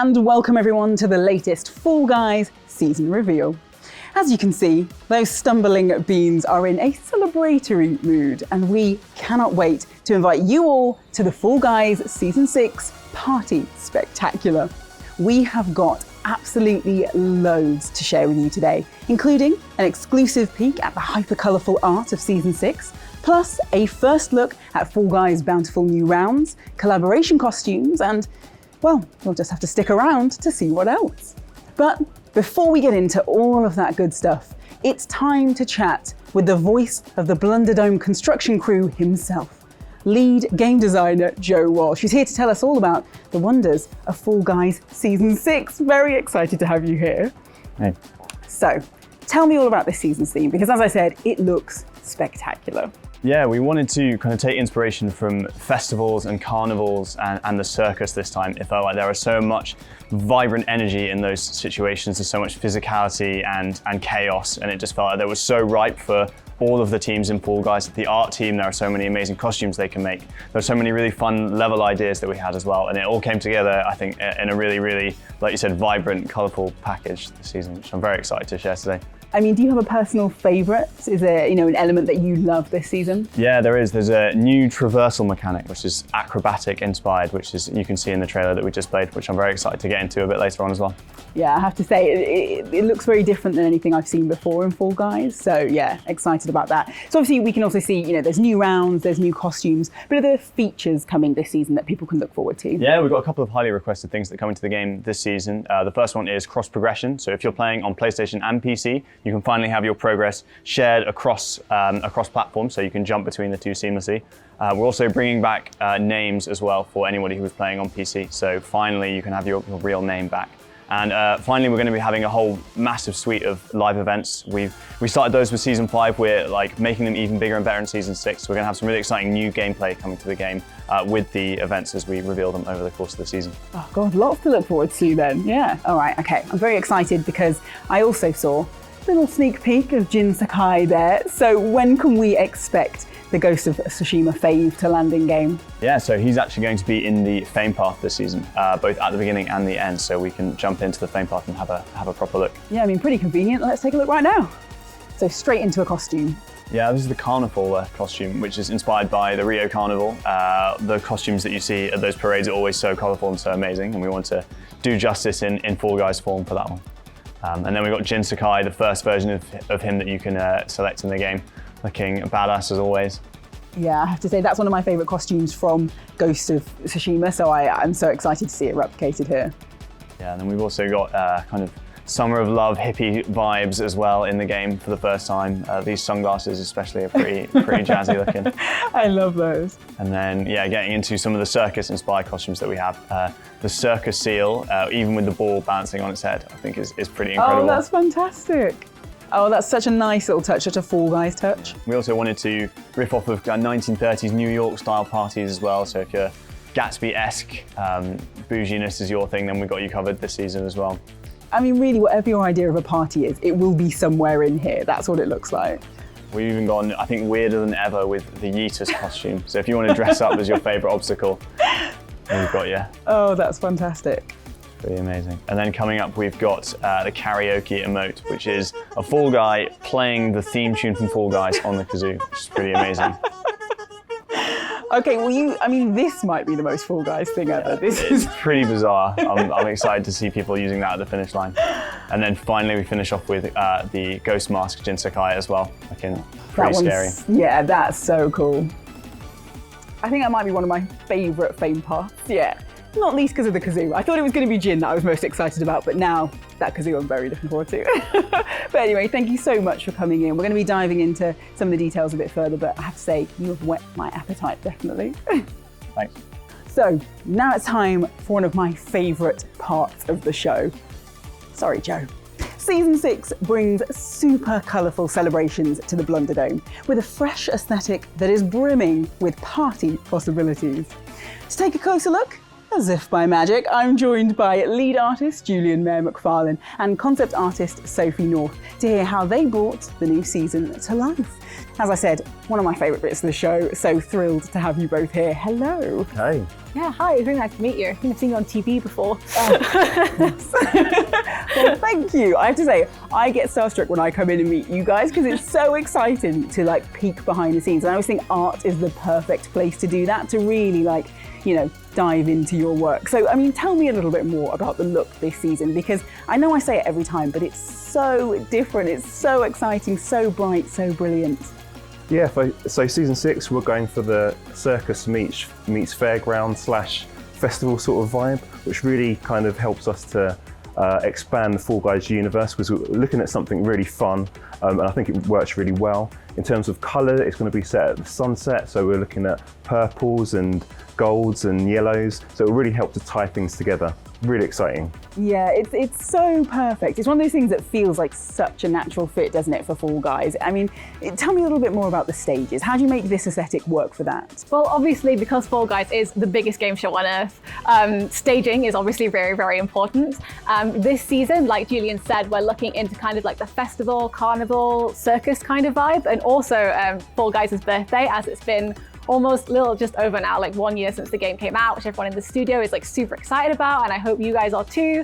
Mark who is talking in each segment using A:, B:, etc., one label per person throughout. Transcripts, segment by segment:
A: and welcome everyone to the latest Fall Guys season reveal. As you can see, those stumbling beans are in a celebratory mood, and we cannot wait to invite you all to the Fall Guys Season 6 Party Spectacular. We have got absolutely loads to share with you today, including an exclusive peek at the hyper-colourful art of Season 6, plus a first look at Fall Guys' bountiful new rounds, collaboration costumes, and, well, you'll just have to stick around to see what else. But before we get into all of that good stuff, it's time to chat with the voice of the Blunderdome construction crew himself, lead game designer Joe Walsh. She's here to tell us all about the wonders of Fall Guys Season 6. Very excited to have you here.
B: Hey.
A: So, tell me all about this season's theme, because as I said, it looks spectacular.
B: Yeah, we wanted to kind of take inspiration from festivals and carnivals and the circus this time. It felt like there was so much vibrant energy in those situations. There's so much physicality and chaos, and it just felt like they were so ripe for all of the teams in Fall Guys. The art team, there are so many amazing costumes they can make. There are so many really fun level ideas that we had as well, and it all came together, I think, in a really, really, like you said, vibrant, colourful package this season, which I'm very excited to share today.
A: I mean, do you have a personal favourite? Is there, an element that you love this season?
B: Yeah, there is. There's a new traversal mechanic, which is acrobatic inspired, which is you can see in the trailer that we just played, which I'm very excited to get into a bit later on as well.
A: Yeah, I have to say, it looks very different than anything I've seen before in Fall Guys. So yeah, excited about that. So obviously we can also see, there's new rounds, there's new costumes, but are there features coming this season that people can look forward to?
B: Yeah, we've got a couple of highly requested things that come into the game this season. The first one is cross progression. So if you're playing on PlayStation and PC, you can finally have your progress shared across platforms, so you can jump between the two seamlessly. We're also bringing back names as well for anybody who was playing on PC. So finally, you can have your real name back. And finally, we're going to be having a whole massive suite of live events. We started those with Season 5. We're making them even bigger and better in Season 6. So we're going to have some really exciting new gameplay coming to the game with the events as we reveal them over the course of the season.
A: Oh God, lots to look forward to then. Yeah. All right. Okay. I'm very excited because I also saw a little sneak peek of Jin Sakai there. So when can we expect the Ghost of Tsushima fave to land in game?
B: Yeah, so he's actually going to be in the Fame Path this season, both at the beginning and the end, so we can jump into the Fame Path and have a proper look.
A: Yeah, I mean, pretty convenient. Let's take a look right now. So straight into a costume.
B: Yeah, this is the Carnival costume, which is inspired by the Rio Carnival. The costumes that you see at those parades are always so colourful and so amazing, and we want to do justice in Fall Guys form for that one. And then we've got Jin Sakai, the first version of him that you can select in the game, looking badass as always.
A: Yeah, I have to say that's one of my favourite costumes from Ghost of Tsushima, so I'm so excited to see it replicated here.
B: Yeah, and then we've also got kind of Summer of Love hippie vibes as well in the game for the first time. These sunglasses especially are pretty jazzy looking.
A: I love those.
B: And then, yeah, getting into some of the circus-inspired costumes that we have. The circus seal, even with the ball bouncing on its head, I think is pretty incredible.
A: Oh, that's fantastic. Oh, that's such a nice little touch, such a Fall Guys touch.
B: We also wanted to riff off of 1930s New York style parties as well. So if you're Gatsby-esque, bouginess is your thing, then we got you covered this season as well.
A: I mean, really, whatever your idea of a party is, it will be somewhere in here. That's what it looks like.
B: We've even gone, I think, weirder than ever with the Yeetus costume. So if you want to dress up as your favourite obstacle, we've got you.
A: Oh, that's fantastic.
B: Pretty amazing. And then coming up, we've got the karaoke emote, which is a Fall Guy playing the theme tune from Fall Guys on the kazoo, which is pretty amazing.
A: Okay, well, this might be the most Fall Guys thing ever.
B: It's pretty bizarre. I'm excited to see people using that at the finish line. And then finally, we finish off with the ghost mask Jin Sakai as well. Looking pretty scary.
A: Yeah, that's so cool. I think that might be one of my favourite Fame Paths, yeah. Not least because of the kazoo. I thought it was going to be Jin that I was most excited about, but now that kazoo I'm very looking forward to. But anyway, thank you so much for coming in. We're going to be diving into some of the details a bit further, but I have to say, you have whet my appetite, definitely.
B: Thanks.
A: So now it's time for one of my favourite parts of the show. Sorry, Joe. Season 6 brings super colourful celebrations to the Blunderdome with a fresh aesthetic that is brimming with party possibilities. To take a closer look, As if by magic, I'm joined by lead artist Julian Mayer McFarlane and concept artist Sophie North to hear how they brought the new season to life. As I said, one of my favourite bits of the show, so thrilled to have you both here. Hello.
C: Hey.
D: Yeah, hi, it's really nice to meet you. I think I've seen you on TV before.
A: Well, thank you. I have to say, I get starstruck when I come in and meet you guys because it's so exciting to like peek behind the scenes. And I always think art is the perfect place to do that, to really like, you know, dive into your work. So, I mean, tell me a little bit more about the look this season, because I know I say it every time, but it's so different. It's so exciting, so bright, so brilliant.
C: Yeah, so season 6, we're going for the circus meets fairground / festival sort of vibe, which really kind of helps us to expand the Fall Guys universe, because we're looking at something really fun, and I think it works really well. In terms of colour, it's going to be set at the sunset, so we're looking at purples and golds and yellows, so it really helps to tie things together. Really exciting.
A: Yeah, it's so perfect. It's one of those things that feels like such a natural fit, doesn't it, for Fall Guys? I mean, tell me a little bit more about the stages. How do you make this aesthetic work for that?
D: Well, obviously, because Fall Guys is the biggest game show on earth, staging is obviously very, very important. This season, like Julian said, we're looking into kind of like the festival, carnival, circus kind of vibe, and also Fall Guys' birthday, as it's been almost just over now, like 1 year since the game came out, which everyone in the studio is like super excited about, and I hope you guys are too.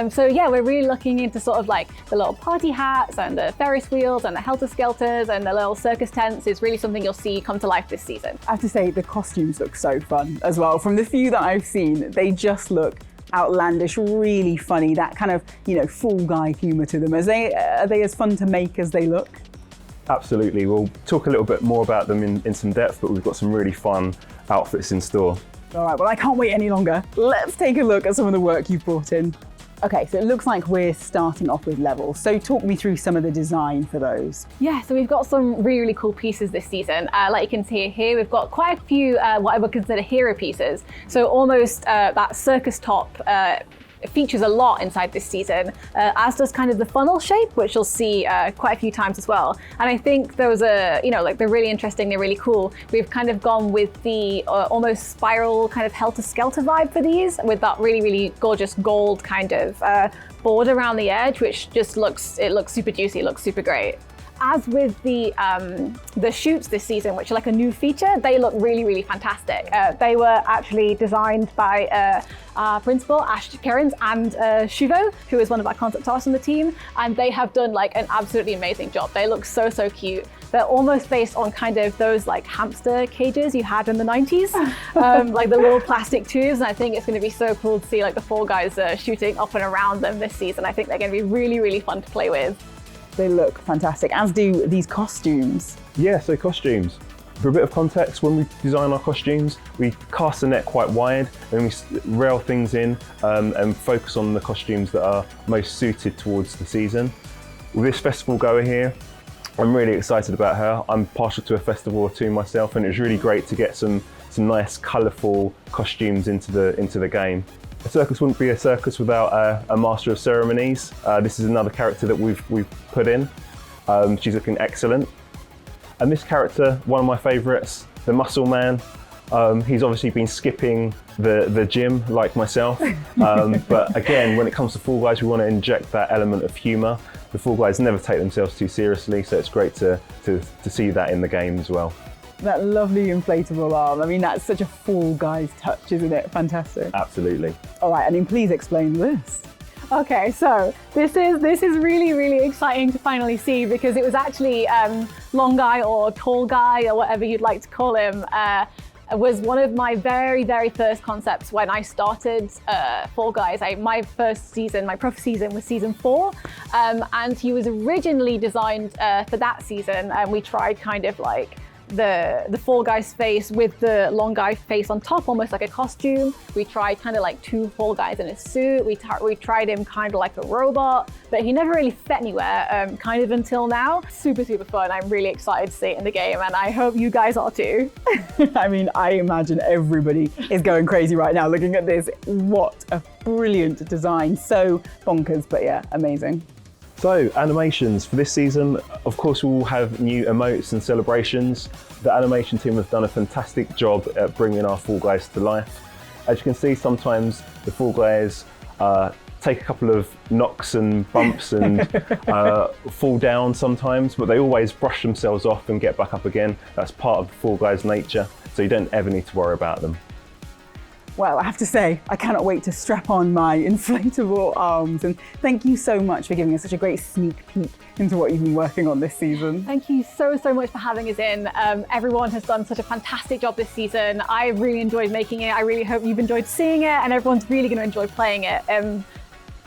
D: So yeah, we're really looking into sort of like the little party hats and the Ferris wheels and the helter-skelters and the little circus tents is really something you'll see come to life this season.
A: I have to say, the costumes look so fun as well. From the few that I've seen, they just look outlandish, really funny, that kind of, you know, Fall Guy humour to them. Are they as fun to make as they look?
C: Absolutely. We'll talk a little bit more about them in some depth, but we've got some really fun outfits in store.
A: All right, well, I can't wait any longer. Let's take a look at some of the work you've brought in. Okay, so it looks like we're starting off with levels. So talk me through some of the design for those.
D: Yeah, so we've got some really, really cool pieces this season. Like you can see here, we've got quite a few what I would consider hero pieces. So almost that circus top features a lot inside this season, as does kind of the funnel shape, which you'll see quite a few times as well. And I think those are, you know, like they're really interesting, they're really cool. We've kind of gone with the almost spiral kind of helter-skelter vibe for these, with that really, really gorgeous gold kind of border around the edge, which just looks super juicy, looks super great. As with the shoots this season, which are like a new feature, they look really, really fantastic. They were actually designed by our principal, Ash Kerins, and Shuvo, who is one of our concept artists on the team, and they have done like an absolutely amazing job. They look so, so cute. They're almost based on kind of those like hamster cages you had in the 90s, like the little plastic tubes, and I think it's going to be so cool to see like the Fall Guys shooting up and around them this season. I think they're going to be really, really fun to play with.
A: They look fantastic, as do these costumes.
C: Yeah, so costumes. For a bit of context, when we design our costumes, we cast the net quite wide, and we rail things in and focus on the costumes that are most suited towards the season. With this festival goer here, I'm really excited about her. I'm partial to a festival or two myself, and it was really great to get some nice, colourful costumes into the game. A circus wouldn't be a circus without a master of ceremonies. This is another character that we've put in. She's looking excellent. And this character, one of my favourites, the Muscle Man. He's obviously been skipping the gym like myself. But again, when it comes to Fall Guys, we want to inject that element of humour. The Fall Guys never take themselves too seriously, so it's great to see that in the game as well.
A: That lovely inflatable arm. I mean, that's such a Fall Guys touch, isn't it? Fantastic.
C: Absolutely.
A: All right, I mean, please explain this.
D: Okay, so this is really, really exciting to finally see, because it was actually Long Guy or Tall Guy or whatever you'd like to call him, was one of my very, very first concepts when I started Fall Guys. My first season, my proper season, was season 4, and he was originally designed for that season, and we tried kind of like the Fall Guys face with the Long Guy face on top, almost like a costume. We tried kind of like 2 Fall Guys in a suit. We tried him kind of like a robot, but he never really fit anywhere, kind of until now. Super, super fun. I'm really excited to see it in the game, and I hope you guys are too.
A: I mean, I imagine everybody is going crazy right now looking at this. What a brilliant design. So bonkers, but yeah, amazing.
C: So, animations for this season, of course we will have new emotes and celebrations. The animation team have done a fantastic job at bringing our Fall Guys to life. As you can see, sometimes the Fall Guys take a couple of knocks and bumps and fall down sometimes, but they always brush themselves off and get back up again. That's part of the Fall Guys' nature, so you don't ever need to worry about them.
A: Well, I have to say, I cannot wait to strap on my inflatable arms, and thank you so much for giving us such a great sneak peek into what you've been working on this season.
D: Thank you so much for having us in. Everyone has done such a fantastic job this season. I really enjoyed making it. I really hope you've enjoyed seeing it, and everyone's really going to enjoy playing it.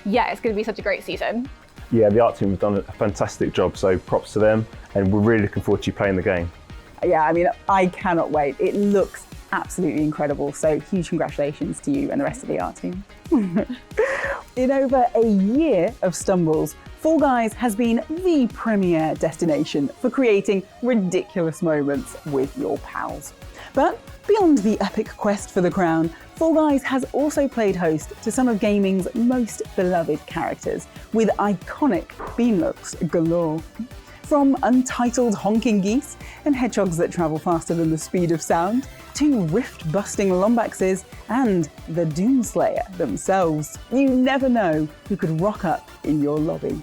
D: Yeah, it's going to be such a great season.
C: Yeah, the art team have done a fantastic job, so props to them, and we're really looking forward to you playing the game.
A: Yeah, I mean, I cannot wait. It looks absolutely incredible, so huge congratulations to you and the rest of the art team. In over a year of stumbles, Fall Guys has been the premier destination for creating ridiculous moments with your pals. But beyond the epic quest for the crown, Fall Guys has also played host to some of gaming's most beloved characters, with iconic beam looks galore. From untitled honking geese and hedgehogs that travel faster than the speed of sound, to rift-busting Lombaxes and the Doomslayer themselves, you never know who could rock up in your lobby.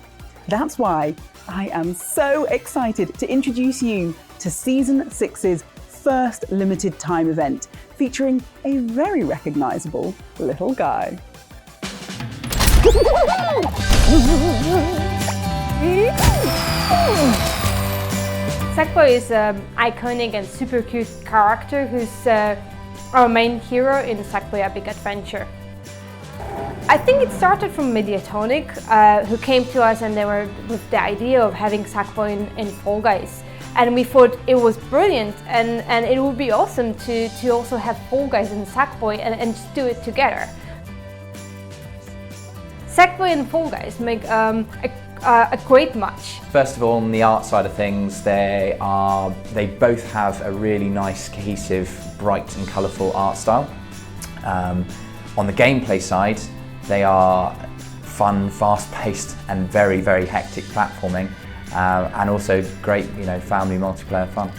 A: That's why I am so excited to introduce you to Season 6's first limited time event, featuring a very recognisable little guy.
E: Suckboy is an iconic and super cute character who's our main hero in Suckboy A Big Adventure. I think it started from Mediatonic, who came to us and they were with the idea of having Suckboy in Fall Guys. And we thought it was brilliant and it would be awesome to also have Fall Guys and Suckboy and just do it together. Suckboy and Fall Guys make a great match.
F: First of all, on the art side of things, they both have a really nice, cohesive, bright and colourful art style. On the gameplay side, they are fun, fast-paced and very, very hectic platforming, and also great, family multiplayer fun.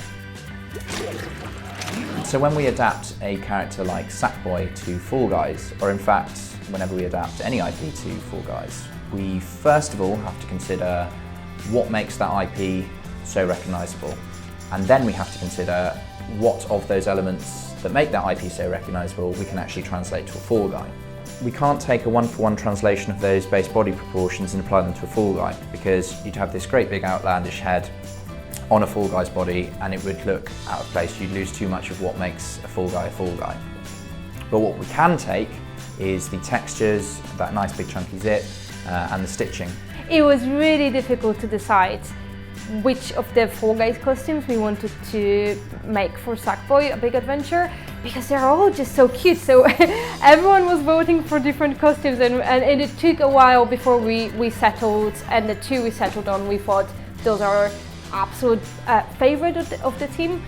F: So when we adapt a character like Suckboy to Fall Guys, or in fact, whenever we adapt any IP to Fall Guys, we first of all have to consider what makes that IP so recognisable. And then we have to consider what of those elements that make that IP so recognisable we can actually translate to a Fall Guy. We can't take a one-for-one translation of those base body proportions and apply them to a Fall Guy, because you'd have this great big outlandish head on a Fall Guy's body and it would look out of place. You'd lose too much of what makes a Fall Guy a Fall Guy. But what we can take is the textures, that nice big chunky zip, and the stitching.
E: It was really difficult to decide which of the Fall Guys costumes we wanted to make for Suckboy A Big Adventure, because they're all just so cute. So everyone was voting for different costumes and it took a while before we settled, and the two we settled on, we thought those are our absolute favourite of the team.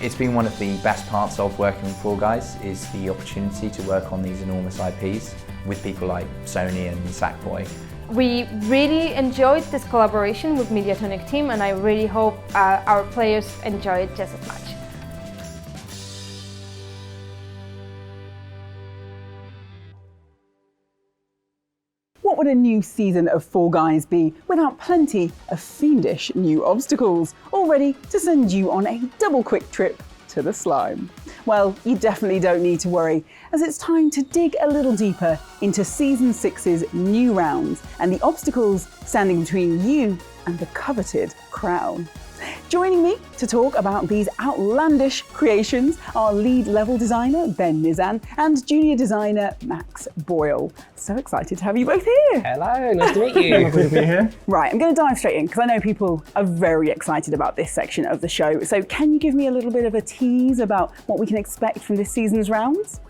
F: It's been one of the best parts of working with Fall Guys is the opportunity to work on these enormous IPs with people like Sony and Suckboy.
E: We really enjoyed this collaboration with Mediatonic team, and I really hope our players enjoy it just as much.
A: What would a new season of Fall Guys be without plenty of fiendish new obstacles, all ready to send you on a double quick trip to the slime? Well, you definitely don't need to worry, as it's time to dig a little deeper into Season 6's new rounds and the obstacles standing between you and the coveted crown. Joining me to talk about these outlandish creations are lead level designer Ben Nizan and junior designer Max Boyle. So excited to have you both here.
G: Hello, nice to meet you.
C: Lovely to be here.
A: Right, I'm going to dive straight in because I know people are very excited about this section of the show. So can you give me a little bit of a tease about what we can expect from this season's rounds?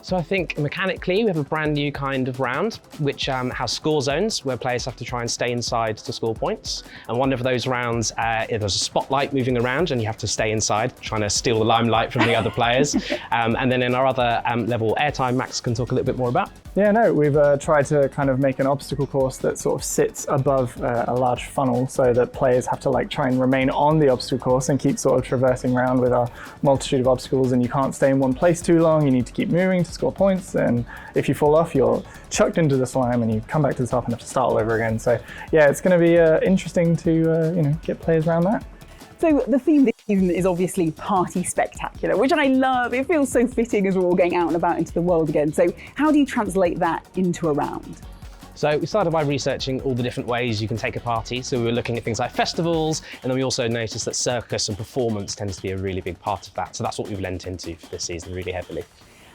G: So I think mechanically we have a brand new kind of round which has score zones where players have to try and stay inside to score points. And one of those rounds, there's a spotlight moving around and you have to stay inside trying to steal the limelight from the other players. And then in our other level, Airtime, Max can talk a little bit more about.
H: Yeah, no, we've tried to kind of make an obstacle course that sort of sits above a large funnel so that players have to like try and remain on the obstacle course and keep sort of traversing around with a multitude of obstacles, and you can't stay in one place too long. You need to keep moving to score points, and if you fall off, you're chucked into the slime and you come back to the top and have to start all over again. So yeah, it's going to be interesting to get players around that.
A: So the theme this season is obviously Party Spectacular, which I love. It feels so fitting as we're all going out and about into the world again. So how do you translate that into a round?
G: So we started by researching all the different ways you can take a party. So we were looking at things like festivals, and then we also noticed that circus and performance tends to be a really big part of that. So that's what we've lent into for this season really heavily.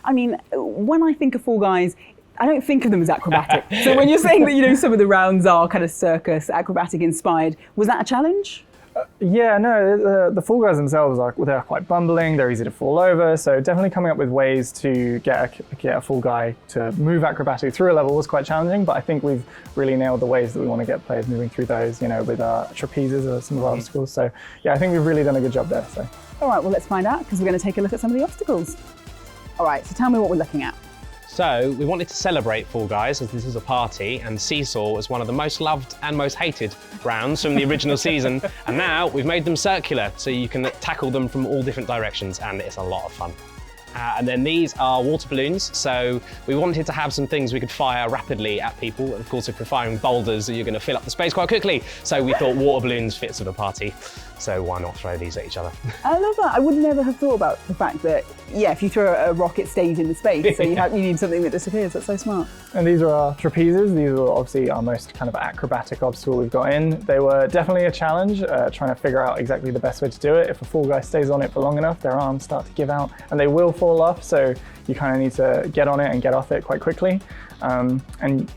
A: I mean, when I think of Fall Guys, I don't think of them as acrobatic. So when you're saying that, some of the rounds are kind of circus, acrobatic inspired, was that a challenge?
H: Yeah, no, the Fall Guys themselves they're quite bumbling, they're easy to fall over, so definitely coming up with ways to get a Fall Guy to move acrobatically through a level was quite challenging, but I think we've really nailed the ways that we want to get players moving through those, with trapezes or some of our obstacles. So yeah, I think we've really done a good job there. So.
A: All right, well, let's find out, because we're going to take a look at some of the obstacles. All right, so tell me what we're looking at.
G: So we wanted to celebrate Fall Guys as this is a party, and Seesaw was one of the most loved and most hated rounds from the original season, and now we've made them circular so you can tackle them from all different directions, and it's a lot of fun. And then these are water balloons, so we wanted to have some things we could fire rapidly at people, and of course if you're firing boulders you're going to fill up the space quite quickly, so we thought water balloons fits with a party, so why not throw these at each other?
A: I love that. I would never have thought about the fact that, if you throw a rock it stays in the space, so you need something that disappears. That's so smart.
H: And these are our trapezes. These are obviously our most kind of acrobatic obstacle we've got in. They were definitely a challenge, trying to figure out exactly the best way to do it. If a Fall Guy stays on it for long enough, their arms start to give out and they will fall off, so you kind of need to get on it and get off it quite quickly. And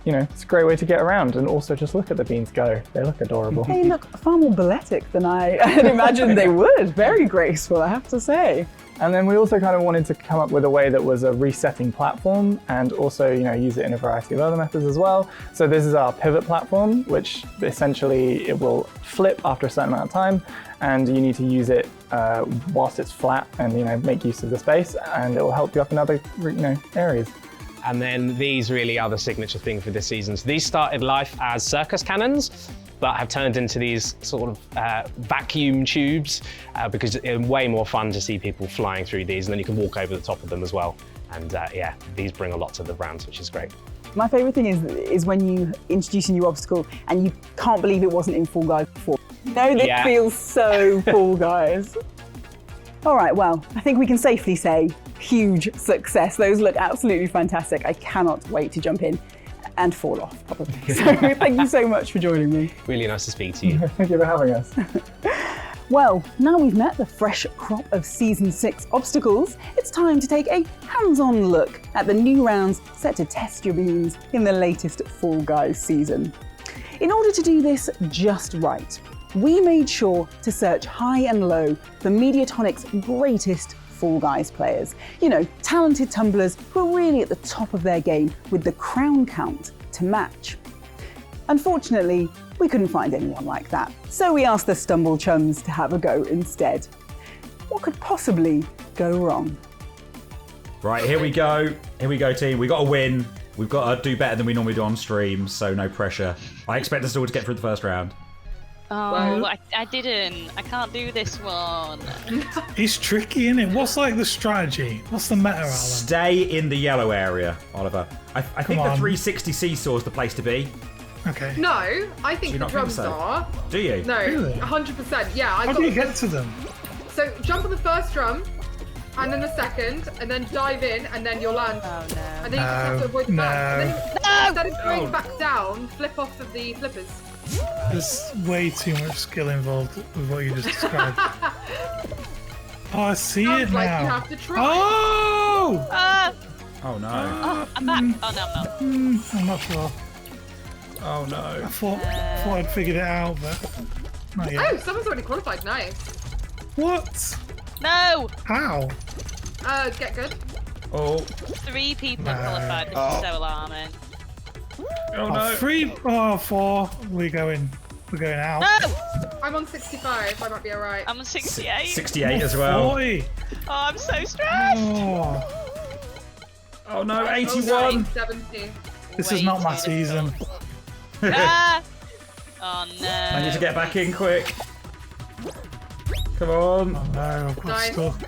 H: it's a great way to get around, and also just look at the beans go. They look adorable.
A: They look far more balletic than I had imagined they would. Very graceful, I have to say.
H: And then we also kind of wanted to come up with a way that was a resetting platform, and also use it in a variety of other methods as well. So this is our pivot platform, which essentially it will flip after a certain amount of time, and you need to use it whilst it's flat and make use of the space, and it will help you up in other areas.
G: And then these really are the signature thing for this season. So these started life as circus cannons, but have turned into these sort of vacuum tubes because it's way more fun to see people flying through these, and then you can walk over the top of them as well. And these bring a lot to the rounds, which is great.
A: My favourite thing is when you introduce a new obstacle and you can't believe it wasn't in Fall Guys before. This feels so Fall Guys. All right, well, I think we can safely say huge success. Those look absolutely fantastic. I cannot wait to jump in and fall off, probably. So thank you so much for joining me.
G: Really nice to speak to you.
H: Thank you for having us.
A: Well, now we've met the fresh crop of Season 6 obstacles, it's time to take a hands-on look at the new rounds set to test your beans in the latest Fall Guys season. In order to do this just right, we made sure to search high and low for Mediatonic's greatest Fall Guys players. Talented tumblers who are really at the top of their game with the crown count to match. Unfortunately, we couldn't find anyone like that, so we asked the Stumble Chums to have a go instead. What could possibly go wrong?
I: Right, here we go team, we got to win. We've got to do better than we normally do on stream, so no pressure. I expect us all to get through the first round.
J: Oh, I didn't. I can't do this one.
K: It's tricky, isn't it? What's the strategy? What's the meta, Alan?
I: Stay in the yellow area, Oliver. I think the 360 seesaw is the place to be.
K: Okay.
L: No, I think the drums are.
I: Do you?
L: No,
K: really?
L: 100%. Yeah.
K: How do you get to them?
L: So jump on the first drum, and then the second, and then dive in, and then you'll land. Oh no. And then you just have to avoid the back. And then instead of going back down, flip off of the flippers.
K: There's way too much skill involved with what you just described. Oh, I see it now.
L: Like you have to try.
K: Oh!
I: Oh no.
J: Oh, I'm back. Oh no, I'm not.
K: I'm not sure.
I: Oh no.
K: I thought I'd figured it out, but not yet.
L: Oh, someone's already qualified. Nice.
K: What?
J: No!
K: How?
L: Get good.
I: Oh.
J: 3 people are qualified. This is so alarming.
I: Oh no.
K: 3 or 4. We're going out.
J: No!
L: I'm on 65. I might be alright.
J: I'm on 68.
I: 68 as well.
K: 40.
J: Oh, I'm so stressed.
K: Oh.
I: Oh no, 81.
L: 70.
K: This is not my season.
J: Ah! Oh no.
I: I need to get back in quick. Come on.
K: Oh no, I've got
L: Nice.
K: stuck.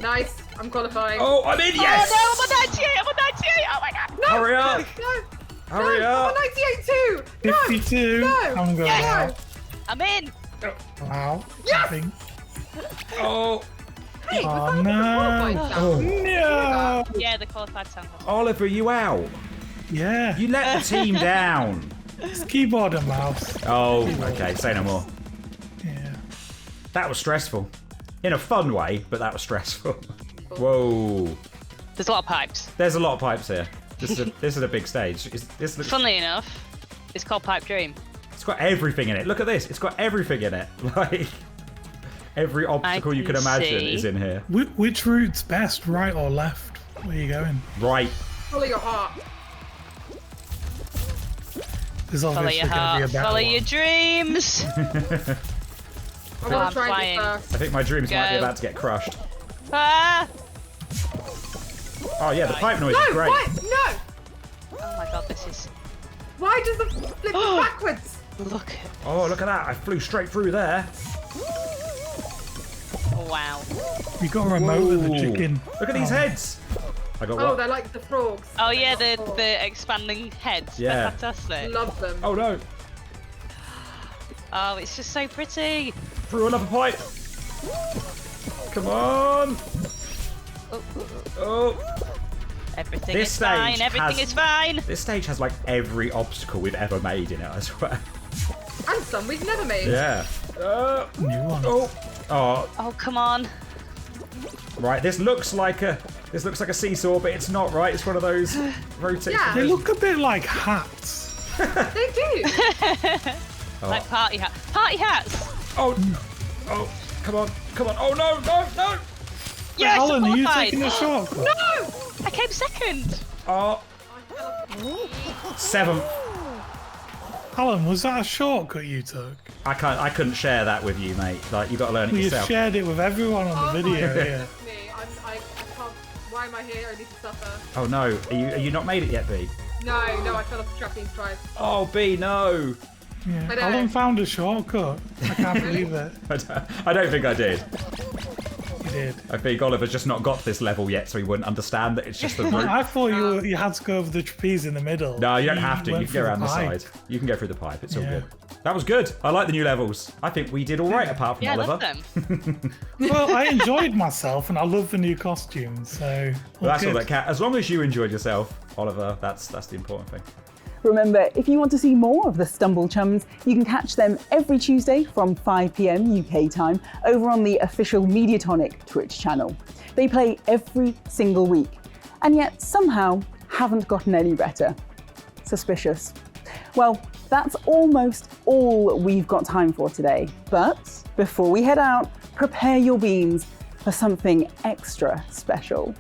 L: Nice. I'm qualifying.
I: Oh, I'm in, yes!
J: Oh no, I'm on 98, I'm on 98, oh my god!
L: No,
I: Hurry up.
L: No.
I: Hurry
L: no,
I: up.
L: I'm on 98 too. No.
K: 52.
L: No.
K: I'm going
J: Yes.
K: out.
J: I'm in!
K: Wow.
L: Yes.
K: I think.
I: Oh,
L: Hey,
K: Oh,
L: was that
K: no.
L: qualified sound?
K: No.
J: Yeah, the qualified sound.
I: Oliver, you out?
K: Yeah.
I: You let the team down.
K: It's keyboard and mouse.
I: Oh, okay, say no more.
K: Yeah.
I: That was stressful. In a fun way, but that was stressful. Whoa.
J: There's a lot of pipes.
I: There's a lot of pipes here. This is a big stage. This looks,
J: Funnily enough, it's called Pipe Dream.
I: it's got everything in it. Look at this. It's got everything in it. Like, every obstacle you
J: can
I: can imagine
J: see.
I: is in here.
K: Which route's best, right or left? Where are you going?
I: Right.
L: Follow your heart.
K: There's
J: Follow
K: obviously
J: your
K: going to be
J: heart,
K: a better
J: follow
K: one.
J: your dreams!
L: I
J: I'm
L: want to try
J: flying.
L: this first.
I: I think my dreams might be
J: Go.
I: about to get crushed.
J: Ah!
I: Oh yeah, the pipe noise
L: No,
I: is great.
L: what? No.
J: Oh my god, this is...
L: Why does the flip go backwards?
J: Look at...
I: Oh, look at that. I flew straight through there.
J: Oh, wow.
K: You got a remote with the chicken.
I: Look at these heads. I got
L: Oh,
I: what?
L: they're like the frogs.
J: Oh yeah, the expanding heads.
I: Yeah.
J: They're fantastic.
L: Love them.
I: Oh no.
J: Oh, it's just so pretty.
I: Through another pipe. Come on. Oh.
J: Everything
I: This
J: is fine,
I: stage
J: everything
I: has-
J: is fine.
I: This stage has like every obstacle we've ever made in it, I swear.
L: And some we've never made.
I: Yeah.
K: New one.
I: Oh. Oh.
J: Oh, come on.
I: Right. This looks like a seesaw, but it's not. Right. It's one of those rotating.
L: Yeah.
K: They look a bit like hats.
L: They do.
J: Like party hats. Party hats!
I: Oh. Oh. Come on. Come on. Oh no. No. No.
J: Yes,
K: Alan, are you
J: qualified.
K: taking a shortcut?
J: No! I came second.
I: Oh. 7th.
K: Alan, was that a shortcut you took?
I: I couldn't share that with you, mate. Like you got to learn it
K: Well, you
I: yourself.
K: shared it with everyone on the video. Yeah.
L: Me. I can't. Why am I here? I need to suffer.
I: Oh no. Are you not made it yet, B?
L: No, I fell off the trapeze twice.
I: Oh, B, no.
K: Yeah.
L: I know.
K: Alan found a shortcut. I can't believe it.
I: I don't think I did.
K: You did.
I: I think Oliver's just not got this level yet, so he wouldn't understand that it's just the route.
K: I thought you had to go over the trapeze in the middle.
I: No, you don't have to. You
K: went
I: can go
K: through
I: around the
K: pipe.
I: side. You can go through the pipe. It's all
K: Yeah.
I: good. That was good. I like the new levels. I think we did all right, apart from
J: Yeah, I
I: Oliver.
J: love them.
K: Well, I enjoyed myself and I love the new costumes. So
I: Well, that's all
K: good.
I: that counts. As long as you enjoyed yourself, Oliver, that's the important thing.
A: Remember, if you want to see more of the Stumble Chums, you can catch them every Tuesday from 5 p.m. UK time over on the official Mediatonic Twitch channel. They play every single week, and yet somehow haven't gotten any better. Suspicious. Well, that's almost all we've got time for today. But before we head out, prepare your beans for something extra special.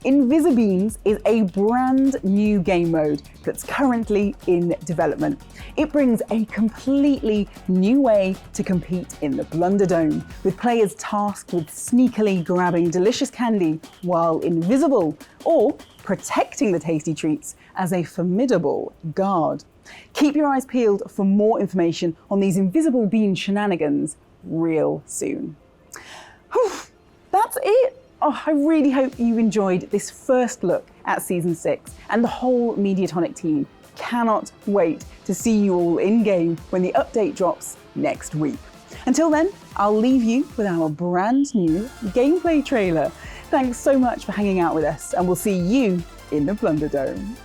A: Invisibeans is a brand new game mode that's currently in development. It brings a completely new way to compete in the Blunderdome, with players tasked with sneakily grabbing delicious candy while invisible, or protecting the tasty treats as a formidable guard. Keep your eyes peeled for more information on these invisible bean shenanigans real soon. Whew, that's it. Oh, I really hope you enjoyed this first look at Season 6, and the whole Mediatonic team cannot wait to see you all in-game when the update drops next week. Until then, I'll leave you with our brand new gameplay trailer. Thanks so much for hanging out with us, and we'll see you in the Blunderdome.